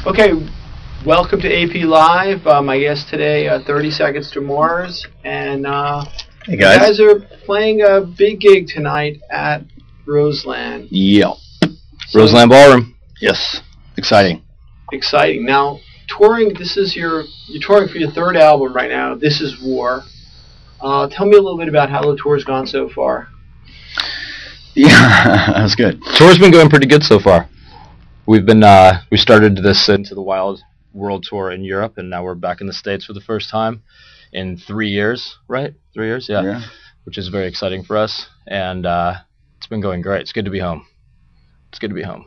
Okay, welcome to AP Live. My guest today, 30 Seconds to Mars, and Hey you guys. guys are playing a big gig tonight at Roseland. Yeah. So, Roseland Ballroom. Yes. Exciting. Exciting. Now, touring. You're touring for your third album right now. This is War. Tell me a little bit about how the tour's gone so far. Yeah, that's good. Tour's been going pretty good so far. We've been we started this Into the Wild world tour in Europe, and now we're back in the States for the first time in 3 years, right? 3 years, yeah. Which is very exciting for us, and it's been going great. It's good to be home. It's good to be home.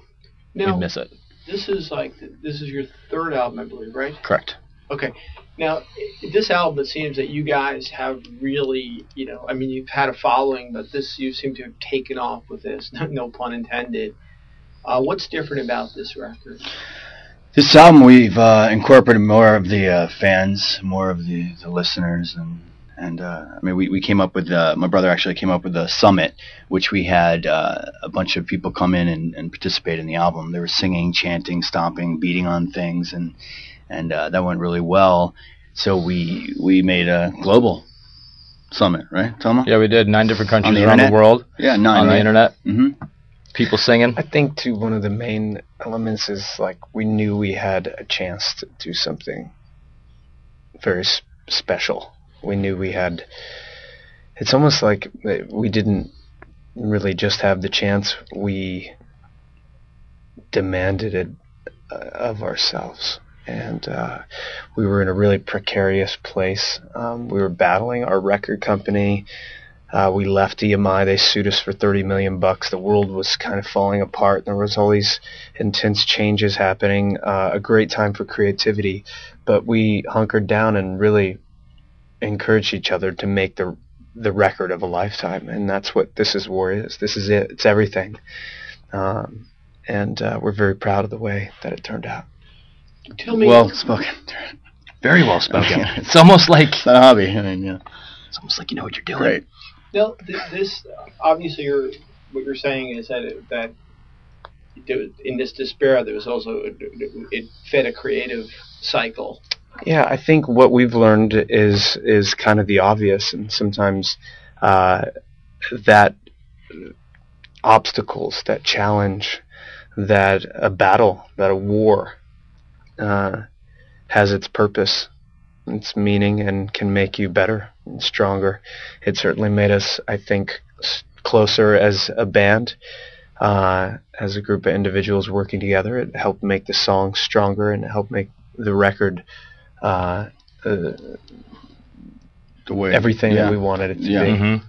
Now, we miss it. This is your third album, I believe, right? Correct. Okay. Now, this album, it seems that you guys have really, you've had a following, but you seem to have taken off with this, no pun intended. What's different about this record? This album, we've incorporated more of the fans, more of the listeners, and we came up with, my brother actually came up with a summit, which we had a bunch of people come in and participate in the album. They were singing, chanting, stomping, beating on things, and that went really well. So we made a global summit, right, Toma? Yeah, we did. 9 different countries around the world. Yeah, 9 on the internet. Mm-hmm. People singing. I think too, one of the main elements is like we knew we had a chance to do something very special. We knew we had. It's almost like we didn't really just have the chance. We demanded it of ourselves. And we were in a really precarious place. We were battling our record company. We left EMI. They sued us for $30 million. The world was kind of falling apart. There was all these intense changes happening. A great time for creativity, but we hunkered down and really encouraged each other to make the record of a lifetime. And that's what This Is War is. This is it. It's everything. And we're very proud of the way that it turned out. Tell me. Well spoken. Very well spoken. It's almost like it's a hobby. I mean, yeah. It's almost like you know what you're doing. Great. Now, this obviously, what you're saying is that in this despair, there was also it fed a creative cycle. Yeah, I think what we've learned is kind of the obvious, and sometimes that obstacles, that challenge, that a battle, that a war has its purpose, its meaning, and can make you better and stronger. It certainly made us, I think, closer as a band, as a group of individuals working together. It helped make the song stronger, and it helped make the record the way everything that we wanted it to be. Mm-hmm.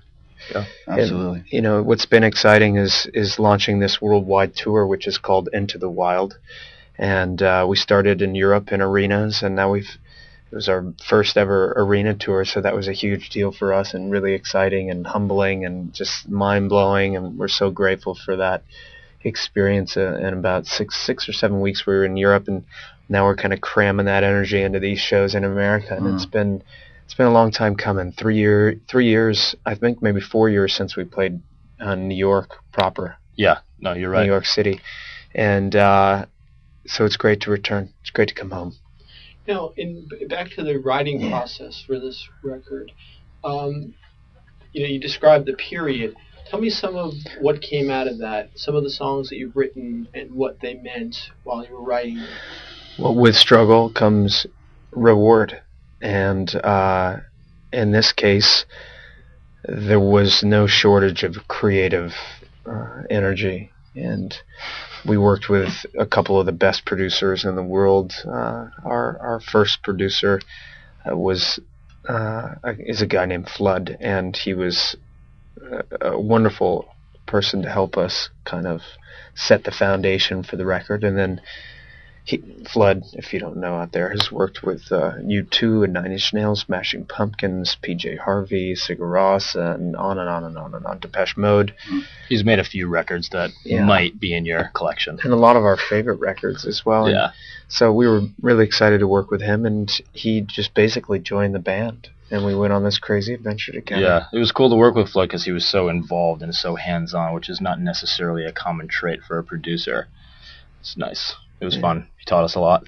Yeah, absolutely. And, what's been exciting is launching this worldwide tour, which is called Into the Wild. And we started in Europe in arenas, and now it was our first ever arena tour, so that was a huge deal for us and really exciting and humbling and just mind-blowing, and we're so grateful for that experience. In about six or 7 weeks we were in Europe, and now we're kind of cramming that energy into these shows in America, and it's been a long time coming. 3 years, I think maybe 4 years since we played New York proper. Yeah, no, you're right. New York City. And so it's great to return. It's great to come home. Now, back to the writing process for this record, you described the period. Tell me some of what came out of that, some of the songs that you've written and what they meant while you were writing them. Well, with struggle comes reward. And in this case, there was no shortage of creative energy. And we worked with a couple of the best producers in the world. Our first producer is a guy named Flood, and he was a wonderful person to help us kind of set the foundation for the record. And then Flood, if you don't know out there, has worked with U2 and Nine Inch Nails, Smashing Pumpkins, PJ Harvey, Sigur Rós, and on and on and on and on, Depeche Mode. He's made a few records that might be in your collection. And a lot of our favorite records as well. Yeah. And so we were really excited to work with him, and he just basically joined the band, and we went on this crazy adventure together. Yeah, it was cool to work with Flood because he was so involved and so hands-on, which is not necessarily a common trait for a producer. It's nice. It was fun. He taught us a lot.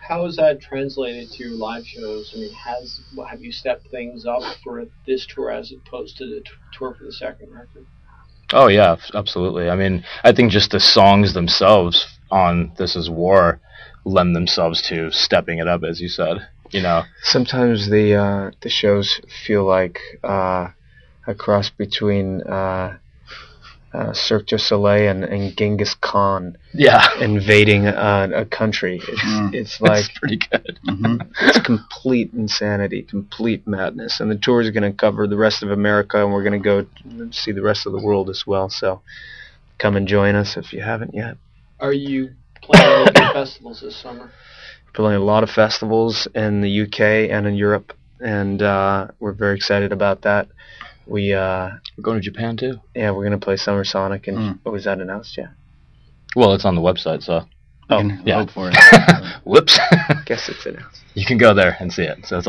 How is that translated to live shows? I mean, have you stepped things up for this tour as opposed to the tour for the second record? Oh yeah, absolutely. I mean, I think just the songs themselves on This Is War lend themselves to stepping it up, as you said. You know, sometimes the shows feel like a cross between Cirque du Soleil and Genghis Khan. Yeah, invading a country. It's like it's pretty good. It's complete insanity, complete madness, and the tour is going to cover the rest of America, and we're going to go see the rest of the world as well. So, come and join us if you haven't yet. Are you playing any festivals this summer? Playing a lot of festivals in the UK and in Europe, and we're very excited about that. We're going to Japan too. Yeah, we're going to play Summer Sonic, and was that announced yet? Well, it's on the website, so. Yeah. Hope for it. Whoops. Guess it's announced. You can go there and see it. So it's